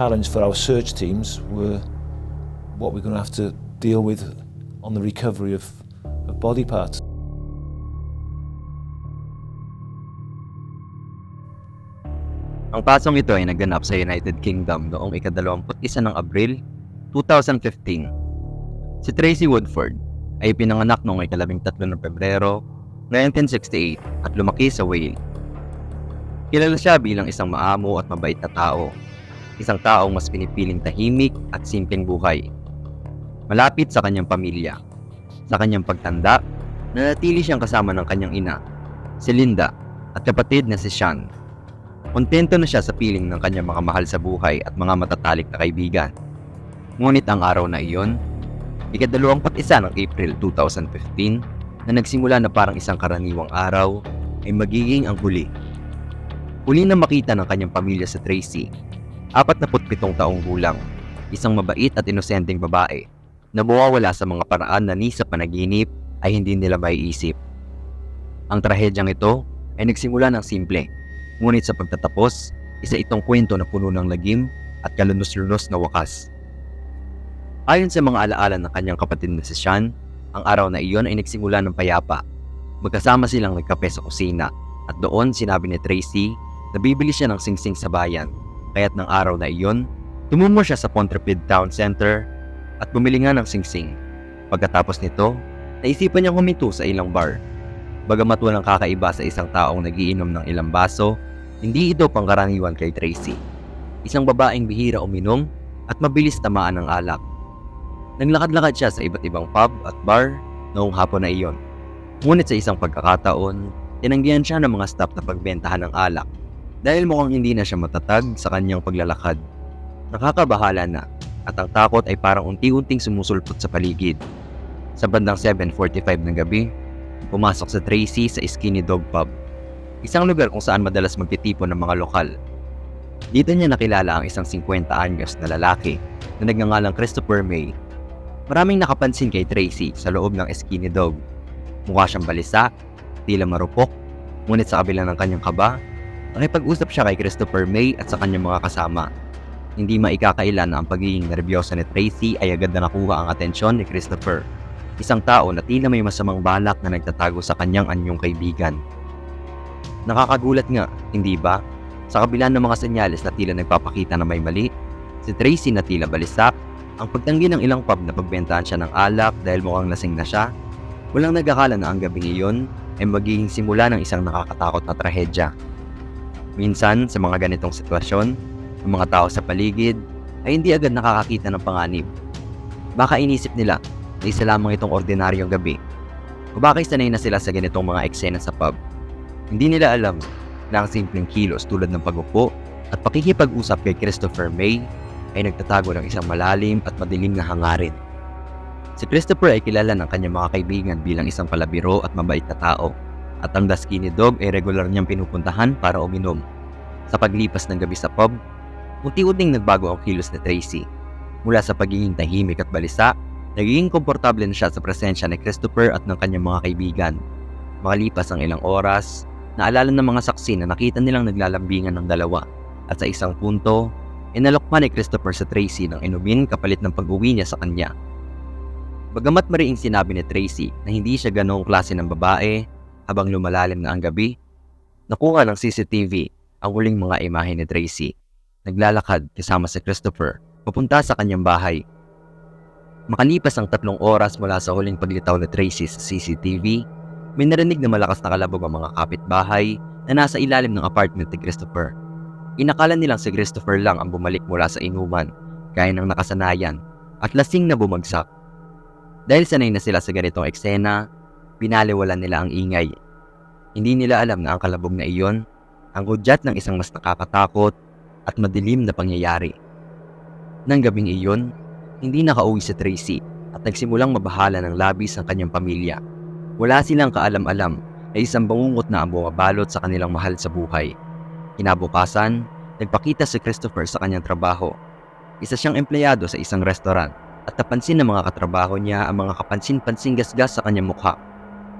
challenge for our search teams were what we're going to have to deal with on the recovery of body parts. Ang kasong ito ay naganap sa United Kingdom noong ika-21 ng Abril 2015. Si Tracy Woodford ay pinanganak noong ika-13 ng Pebrero 1968 at lumaki sa Wales. Kilala siya bilang isang maamo at mabait na tao, isang taong mas pinipiling tahimik at simpleng buhay. Malapit sa kanyang pamilya, sa kanyang pagtanda, nanatili siyang kasama ng kanyang ina, si Linda, at kapatid na si Sean. Kontento na siya sa piling ng kanyang mga mahal sa buhay at mga matatalik na kaibigan. Ngunit ang araw na iyon, ika-21 ng April 2015, na nagsimula na parang isang karaniwang araw, ay magiging ang huli. Huli na makita ng kanyang pamilya sa Tracy, 47 taong gulang, isang mabait at inosenteng babae, na mawawala sa mga paraan na ni sa panaginip ay hindi nila maiisip. Ang trahedyang ito ay nagsimula ng simple, ngunit sa pagtatapos, isa itong kwento na puno ng lagim at kalunos-lunos na wakas. Ayon sa mga alaala ng kanyang kapatid na si Sean, ang araw na iyon ay nagsimula ng payapa. Magkasama silang nagkape sa kusina at doon sinabi ni Tracy na bibili siya ng singsing sa bayan. Kaya't ng araw na iyon, tumungo siya sa Pontrepid Town Center at bumili nga ng singsing. Pagkatapos nito, naisipan niyang huminto sa ilang bar. Bagamat walang kakaiba sa isang taong nagiinom ng ilang baso, hindi ito pangkaraniwan kay Tracy. Isang babaeng bihira uminom at mabilis tamaan ng alak. Naglakad-lakad siya sa iba't ibang pub at bar noong hapon na iyon. Ngunit sa isang pagkakataon, tinanggihan siya ng mga staff na pagbentahan ng alak dahil mukhang hindi na siya matatag sa kanyang paglalakad. Nakakabahala na at ang takot ay parang unti-unting sumusulpot sa paligid. Sa bandang 7:45 ng gabi, pumasok sa Tracy sa Skinny Dog Pub, isang lugar kung saan madalas magtitipon ng mga lokal. Dito niya nakilala ang isang 50 anyos na lalaki na nagngangalang Christopher May. Maraming nakapansin kay Tracy sa loob ng Skinny Dog. Mukha siyang balisa, tila marupok, ngunit sa kabila ng kanyang kaba, nakipag-usap siya kay Christopher May at sa kanyang mga kasama. Hindi maikakaila na ang pagiging nerbiyosa ni Tracy ay agad na nakuha ang atensyon ni Christopher, isang tao na tila may masamang balak na nagtatago sa kanyang anyong kaibigan. Nakakagulat nga, hindi ba? Sa kabila ng mga senyales na tila nagpapakita na may mali, si Tracy na tila balisa, ang pagtanggi ng ilang pub na pagbentahan siya ng alak dahil mukhang lasing na siya, walang nag-akala na ang gabing iyon ay magiging simula ng isang nakakatakot na trahedya. Minsan, sa mga ganitong sitwasyon, ang mga tao sa paligid ay hindi agad nakakakita ng panganib. Baka inisip nila na isa lamang itong ordinaryong gabi, o baka sanay na sila sa ganitong mga eksena sa pub. Hindi nila alam na ang simpleng kilos tulad ng pag-upo at pakikipag-usap kay Christopher May ay nagtatago ng isang malalim at madilim na hangarin. Si Christopher ay kilala ng kanyang mga kaibigan bilang isang palabiro at mabait na tao, at ang The Skinny Dog ay regular niyang pinupuntahan para uminom. Sa paglipas ng gabi sa pub, unti-unting nagbago ang kilos ni Tracy. Mula sa pagiging tahimik at balisa, nagiging komportable na siya sa presensya ni Christopher at ng kanyang mga kaibigan. Makalipas ang ilang oras, naalala ng mga saksi na nakita nilang naglalambingan ng dalawa, at sa isang punto, inalokman ni Christopher sa Tracy ng inumin kapalit ng pag-uwi niya sa kanya. Bagamat mariing sinabi ni Tracy na hindi siya ganoong klase ng babae, habang lumalalim na ang gabi, nakuha ng CCTV ang huling mga imahe ni Tracy. Naglalakad kasama si Christopher papunta sa kanyang bahay. Makalipas ang 3 oras mula sa huling paglitaw ni Tracy sa CCTV, may narinig na malakas na kalabog ang mga kapitbahay na nasa ilalim ng apartment ni Christopher. Inakala nilang si Christopher lang ang bumalik mula sa inuman, gaya ng nakasanayan, at lasing na bumagsak. Dahil sanay na sila sa ganitong eksena, binaliwalan nila ang ingay. Hindi nila alam na ang kalabog na iyon ang hudyat ng isang mas nakakatakot at madilim na pangyayari. Nang gabing iyon, hindi nakauwi si Tracy at nagsimulang mabahala ng labis ang kanyang pamilya. Wala silang kaalam-alam na isang bangungot na ang bumabalot sa kanilang mahal sa buhay. Kinabukasan, nagpakita si Christopher sa kanyang trabaho. Isa siyang empleyado sa isang restaurant at napansin ng mga katrabaho niya ang mga kapansin-pansing gasgas sa kanyang mukha.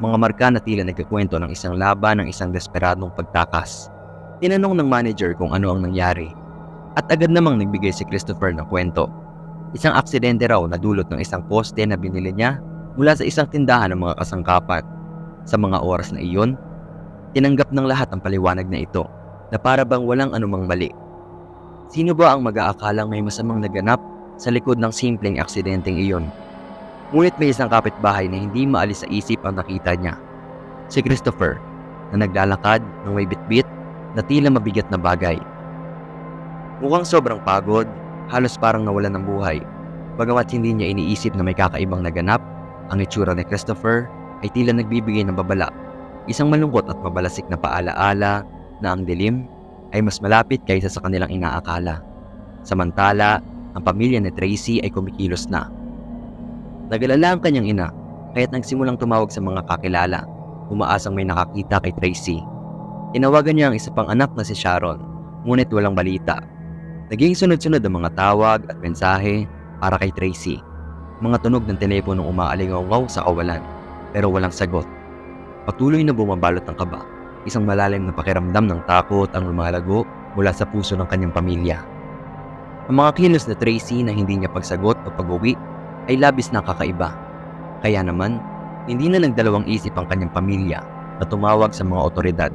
Mga marka na tila nagkakwento ng isang laban ng isang desperadong pagtakas. Tinanong ng manager kung ano ang nangyari. At agad namang nagbigay si Christopher ng kwento. Isang aksidente raw na dulot ng isang poste na binili niya mula sa isang tindahan ng mga kasangkapan. Sa mga oras na iyon, tinanggap ng lahat ang paliwanag na ito na para bang walang anumang mali. Sino ba ang mag-aakalang may masamang naganap sa likod ng simpleng aksidenteng iyon? Ngunit may isang kapitbahay na hindi maalis sa isip ang nakita niya. Si Christopher, na naglalakad ng may bitbit na tila mabigat na bagay. Mukhang sobrang pagod, halos parang nawalan ng buhay. Bagamat hindi niya iniisip na may kakaibang naganap, ang itsura ni Christopher ay tila nagbibigay ng babala. Isang malungkot at mabalasik na paalaala na ang dilim ay mas malapit kaysa sa kanilang inaakala. Samantala, ang pamilya ni Tracy ay kumikilos na. Nag-alala ang kanyang ina, kaya't nagsimulang tumawag sa mga kakilala, umaasang may nakakita kay Tracy. Tinawagan niya ang isa pang anak na si Sharon, ngunit walang balita. Naging sunod-sunod ang mga tawag at mensahe para kay Tracy. Mga tunog ng teleponong umaalingaw sa kawalan, pero walang sagot. Patuloy na bumabalot ng kaba. Isang malalim na pakiramdam ng takot ang lumalago mula sa puso ng kanyang pamilya. Ang mga kilos na Tracy na hindi niya pagsagot o pag-uwi ay labis na kakaiba. Kaya naman, hindi na nagdalawang isip ang kanyang pamilya na tumawag sa mga otoridad.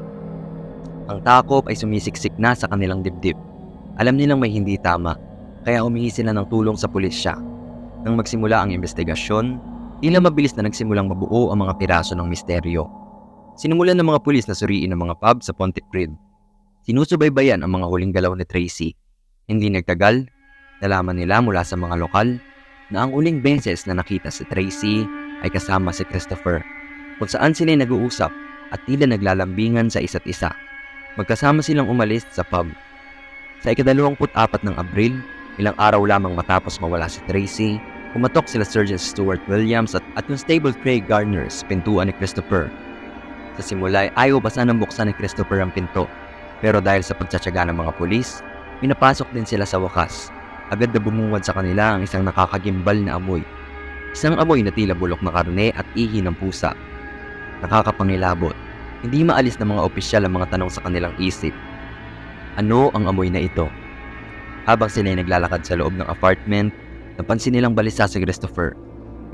Ang takot ay sumisiksik na sa kanilang dibdib. Alam nilang may hindi tama, kaya humingi sila ng tulong sa pulisya. Nang magsimula ang investigasyon, tila mabilis na nagsimulang mabuo ang mga piraso ng misteryo. Sinimulan ng mga pulis na suriin ang mga pub sa Pontypridd Creek. Sinusubaybayan ang mga huling galaw ni Tracy. Hindi nagtagal, nalaman nila mula sa mga lokal na ang uling beses na nakita si Tracy ay kasama si Christopher, kung saan sila nag-uusap at tila naglalambingan sa isa't isa. Magkasama silang umalis sa pub. Sa ika-24 ng Abril, ilang araw lamang matapos mawala si Tracy, pumatok sila Sergeant Stuart Williams at Constable Craig Gardner sa pintuan ni Christopher. Sa simula ay ayaw basta ng buksan ni Christopher ang pinto, pero dahil sa pagtsatsaga ng mga pulis, pinapasok din sila sa wakas. Agad na bumungad sa kanila ang isang nakakagimbal na amoy. Isang amoy na tila bulok na karne at ihi ng pusa. Nakakapangilabot. Hindi maalis ng mga opisyal ang mga tanong sa kanilang isip. Ano ang amoy na ito? Habang sila ay naglalakad sa loob ng apartment, napansin nilang balisa si Christopher.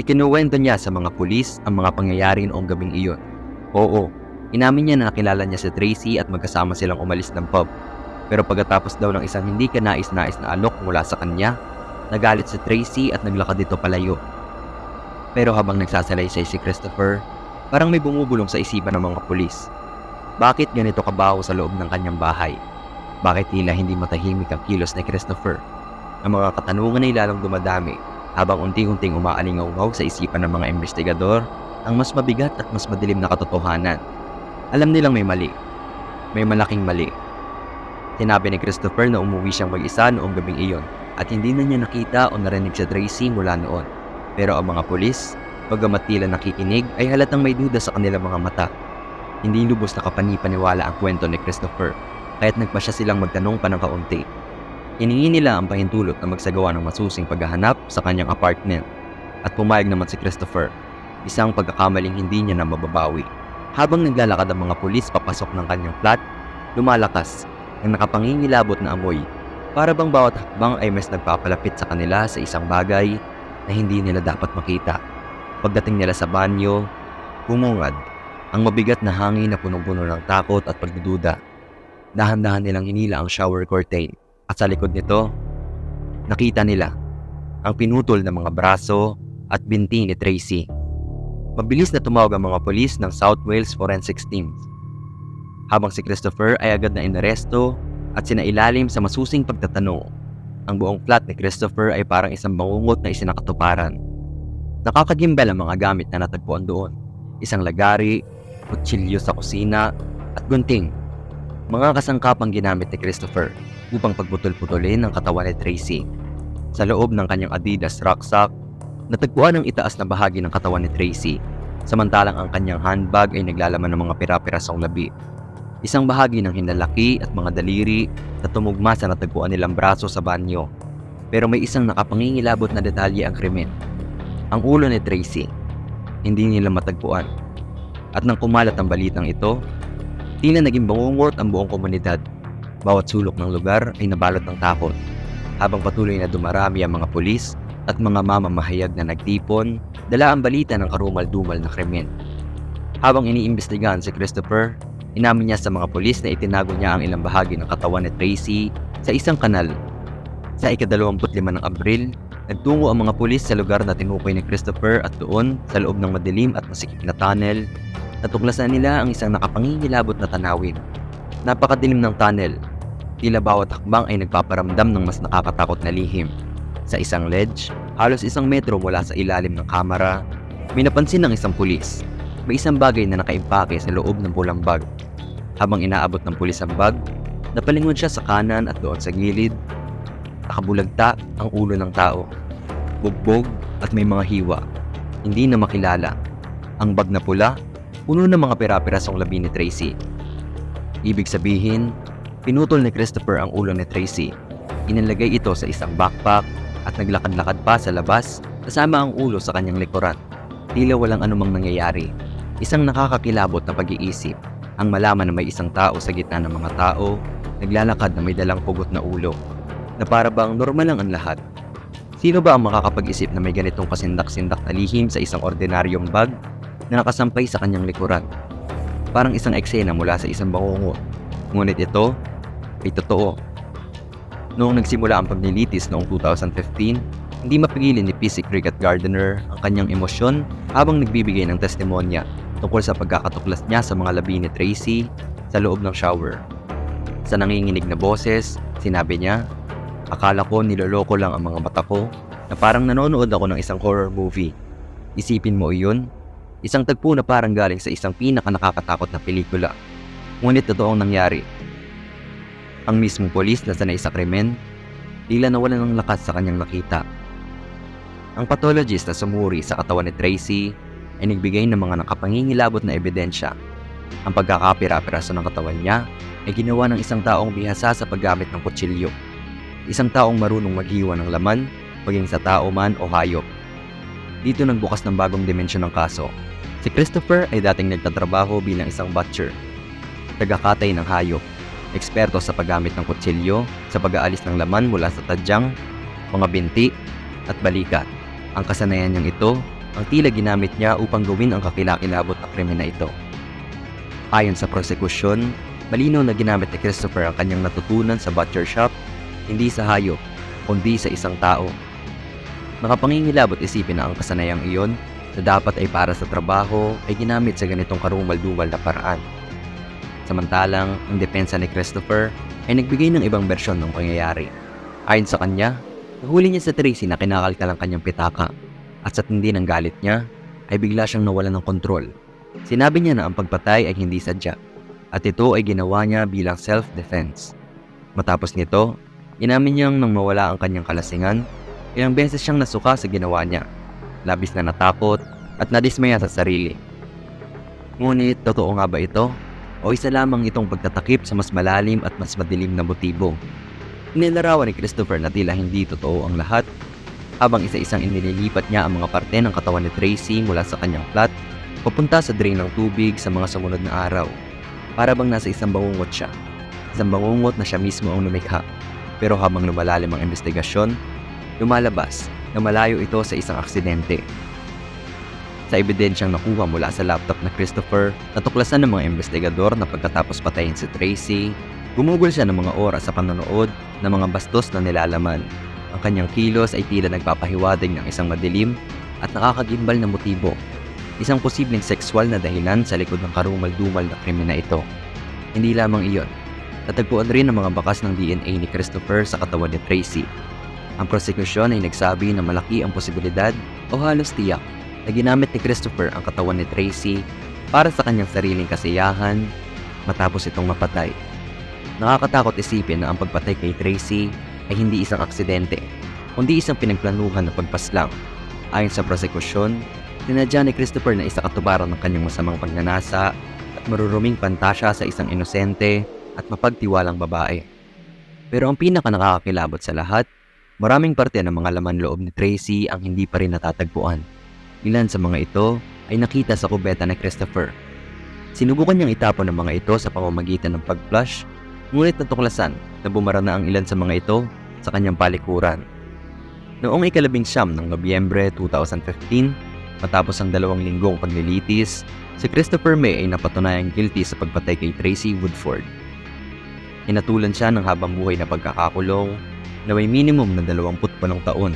Ikinuwento niya sa mga pulis ang mga pangyayari noong gabing iyon. Oo, inamin niya na nakilala niya si Tracy at magkasama silang umalis ng pub. Pero pagkatapos daw ng isang hindi kanais-nais na alok mula sa kanya, nagalit si Tracy at naglakad dito palayo. Pero habang nagsasalaysay si Christopher, parang may bumubulong sa isipan ng mga pulis. Bakit ganito kabaho sa loob ng kanyang bahay? Bakit tila hindi matahimik ang kilos ni Christopher? Ang mga katanungan ay lalong dumadami habang unti-unting umaalingaw sa isipan ng mga investigador ang mas mabigat at mas madilim na katotohanan. Alam nilang may mali. May malaking mali. Sinabi ni Christopher na umuwi siyang mag-isa noong gabing iyon at hindi na niya nakita o narinig si Tracy mula noon. Pero ang mga pulis, bagamat tila nakikinig, ay halatang may duda sa kanilang mga mata. Hindi lubos na kapani-paniwala ang kwento ni Christopher, kaya't nagpasya silang magtanong pa ng kaunti. Hiningi nila ang pahintulot na magsagawa ng masusing paghahanap sa kanyang apartment. At pumayag naman si Christopher, isang pagkakamaling hindi niya na mababawi. Habang naglalakad ang mga pulis papasok ng kanyang flat, lumalakas ang nakapangingilabot na amoy. Para bang bawat hakbang ay mas nagpapalapit sa kanila sa isang bagay na hindi nila dapat makita. Pagdating nila sa banyo, bumungad ang mabigat na hangin na punong-puno ng takot at pagdududa. Dahan-dahan nilang hinila ang shower curtain at sa likod nito, nakita nila ang pinutol na mga braso at binti ni Tracy. Mabilis na tumawag ang mga pulis ng South Wales Forensics Team. Habang si Christopher ay agad na inaresto at sinailalim sa masusing pagtatanong. Ang buong flat ni Christopher ay parang isang bangungot na isinakatuparan. Nakakagimbal ang mga gamit na natagpuan doon. Isang lagari, kutsilyo sa kusina, at gunting. Mga kasangkapang ginamit ni Christopher upang pagputol-putulin ang katawan ni Tracy. Sa loob ng kanyang Adidas rucksack, natagpuan ang itaas na bahagi ng katawan ni Tracy, samantalang ang kanyang handbag ay naglalaman ng mga pira-pirasong labi. Isang bahagi ng hinalaki at mga daliri na tumugma sa natagpuan nilang braso sa banyo. Pero may isang nakapangingilabot na detalye ang krimen. Ang ulo ni Tracy, hindi nila matagpuan. At nang kumalat ang balitang ito, tila naging bangungot ang buong komunidad. Bawat sulok ng lugar ay nabalot ng takot. Habang patuloy na dumarami ang mga pulis at mga mamamahayag na nagtipon, dala ang balita ng karumal-dumal na krimen. Habang iniimbestigahan si Christopher, inamin niya sa mga pulis na itinago niya ang ilang bahagi ng katawan ni Tracy sa isang kanal. Sa ika-25 ng Abril, nagtungo ang mga pulis sa lugar na tinukoy ni Christopher at doon, sa loob ng madilim at masikip na tunnel, natuklasan nila ang isang nakapangingilabot na tanawin. Napakadilim ng tunnel. Tila bawat hakbang ay nagpaparamdam ng mas nakakatakot na lihim. Sa isang ledge, halos 1 metro mula sa ilalim ng kamera, may napansin ng isang pulis. May isang bagay na nakaimpake sa loob ng pulang bag. Habang inaabot ng pulis ang bag, napalingon siya sa kanan at doon sa gilid. Nakabulagta ang ulo ng tao. Bugbog at may mga hiwa. Hindi na makilala. Ang bag na pula, puno ng mga pira-pirasong labi ni Tracy. Ibig sabihin, pinutol ni Christopher ang ulo ni Tracy. Inilagay ito sa isang backpack at naglakad-lakad pa sa labas kasama ang ulo sa kanyang likuran. Tila walang anumang nangyayari. Isang nakakakilabot na pag-iisip ang malaman na may isang tao sa gitna ng mga tao naglalakad na may dalang pugot na ulo na para bang normal lang ang lahat. Sino ba ang makakapag-isip na may ganitong kasindak-sindak na lihim sa isang ordinaryong bag na nakasampay sa kanyang likuran? Parang isang eksena mula sa isang bangungot. Ngunit ito ay totoo. Noong nagsimula ang paglilitis noong 2015, hindi mapigilin ni PC Cricket Gardener ang kanyang emosyon habang nagbibigay ng testimonya tungkol sa pagkakatuklas niya sa mga labi ni Tracy sa loob ng shower. Sa nanginginig na boses, sinabi niya, "Akala ko niloloko lang ang mga mata ko na parang nanonood ako ng isang horror movie. Isipin mo iyon, isang tagpo na parang galing sa isang pinaka-nakakatakot na pelikula. Ngunit totoong nangyari." Ang mismong polis na sanay sa krimen, tila nawalan ng lakas sa kanyang nakita. Ang pathologist na sumuri sa katawan ni Tracy ay nagbigay ng mga nakapangingilabot na ebidensya. Ang pagkakapira-piraso ng katawan niya ay ginawa ng isang taong bihasa sa paggamit ng kutsilyo. Isang taong marunong maghiwa ng laman, maging sa tao man o hayop. Dito nagbukas ng bagong dimensyon ng kaso. Si Christopher ay dating nagtatrabaho bilang isang butcher, tagakatay ng hayop, eksperto sa paggamit ng kutsilyo sa pag-aalis ng laman mula sa tadyang, mga binti, at balikat. Ang kasanayan niyang ito ang tila ginamit niya upang gawin ang kakilakilabot na krimen na ito. Ayon sa prosekusyon, malinaw na ginamit ni Christopher ang kanyang natutunan sa butcher shop, hindi sa hayop, kundi sa isang tao. Nakapangingilabot isipin na ang kasanayang iyon na dapat ay para sa trabaho ay ginamit sa ganitong karumal-dumal na paraan. Samantalang, ang depensa ni Christopher ay nagbigay ng ibang bersyon ng pangyayari. Ayon sa kanya, nahuli niya sa Tracy na kinakalkal ang kanyang pitaka at sa tindi ng galit niya ay bigla siyang nawalan ng kontrol. Sinabi niya na ang pagpatay ay hindi sadya at ito ay ginawa niya bilang self-defense. Matapos nito, inamin niyang nang mawala ang kanyang kalasingan, ilang beses siyang nasuka sa ginawa niya. Labis na natakot at nadismaya sa sarili. Ngunit totoo nga ba ito? O isa lamang itong pagtatakip sa mas malalim at mas madilim na motibo? Nilarawan ni Christopher na tila hindi totoo ang lahat habang isa-isang inililipat niya ang mga parte ng katawan ni Tracy mula sa kanyang flat papunta sa drain ng tubig sa mga sumunod na araw. Para bang nasa isang bangungot siya. Isang bangungot na siya mismo ang lumikha. Pero habang lumalalim ang investigasyon, lumalabas na malayo ito sa isang aksidente. Sa ebidensyang nakuha mula sa laptop na Christopher, natuklasan ng mga investigador na pagkatapos patayin si Tracy, gumugol siya ng mga oras sa panonood ng mga bastos na nilalaman. Ang kanyang kilos ay tila nagpapahiwatig ng isang madilim at nakakagimbal na motibo. Isang posibleng sexual na dahilan sa likod ng karumal-dumal na krimen na ito. Hindi lamang iyon, natagpuan rin ang mga bakas ng DNA ni Christopher sa katawan ni Tracy. Ang prosekusyon ay nagsabi na malaki ang posibilidad o halos tiyak na ginamit ni Christopher ang katawan ni Tracy para sa kanyang sariling kasiyahan matapos itong mapatay. Nakakatakot isipin na ang pagpatay kay Tracy ay hindi isang aksidente, kundi isang pinagplanuhan na pagpaslang. Ayon sa prosekusyon, tinadya ni Christopher na isa katubaran ng kanyang masamang pagnanasa at maruruming pantasya sa isang inosente at mapagtiwalang babae. Pero ang pinaka nakakakilabot sa lahat, maraming parte ng mga laman loob ni Tracy ang hindi pa rin natatagpuan. Ilan sa mga ito ay nakita sa kubeta ni Christopher. Sinubukan niyang itapon ang mga ito sa pamamagitan ng pag-flush, ngunit natuklasan na bumara na ang ilan sa mga ito sa kanyang palikuran. Noong ika-19 ng Nobyembre 2015, matapos ang 2 linggong paglilitis, si Christopher May ay napatunayang guilty sa pagpatay kay Tracy Woodford. Hinatulan siya ng habang buhay na pagkakakulong na may minimum na 28 taon.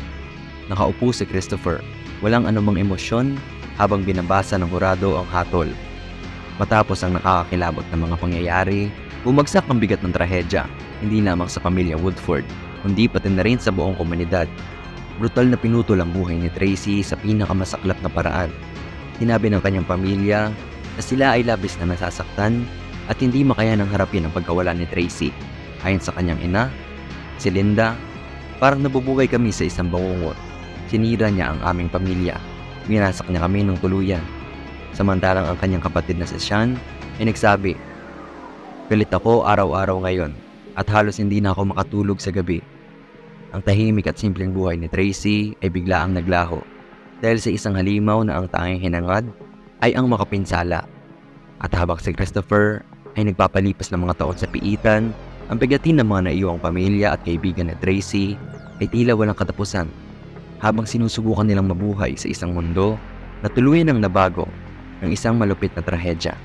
Nakaupo si Christopher, walang anumang emosyon habang binabasa ng hurado ang hatol. Matapos ang nakakakilabot na mga pangyayari, bumagsak ang bigat ng trahedya, hindi lamang sa pamilya Woodford, kundi pati na rin sa buong komunidad. Brutal na pinutol ang buhay ni Tracy sa pinakamasaklap na paraan. Sinabi ng kanyang pamilya na sila ay labis na nasasaktan at hindi makayanang harapin ang pagkawala ni Tracy. Ayon sa kanyang ina, si Linda, parang nabubuhay kami sa isang bangungot. Sinira niya ang aming pamilya. Winasak niya kami ng tuluyan. Samantalang ang kanyang kapatid na si Sean ay nagsabi, "Galit ako araw-araw ngayon at halos hindi na ako makatulog sa gabi." Ang tahimik at simpleng buhay ni Tracy ay biglaang naglaho dahil sa isang halimaw na ang tanging hinangad ay ang makapinsala. At habang si Christopher ay nagpapalipas ng mga taon sa piitan, ang bigatin ng mga naiwang pamilya at kaibigan ni Tracy ay tila walang katapusan. Habang sinusubukan nilang mabuhay sa isang mundo na tuluyan ng nabago ng isang malupit na trahedya.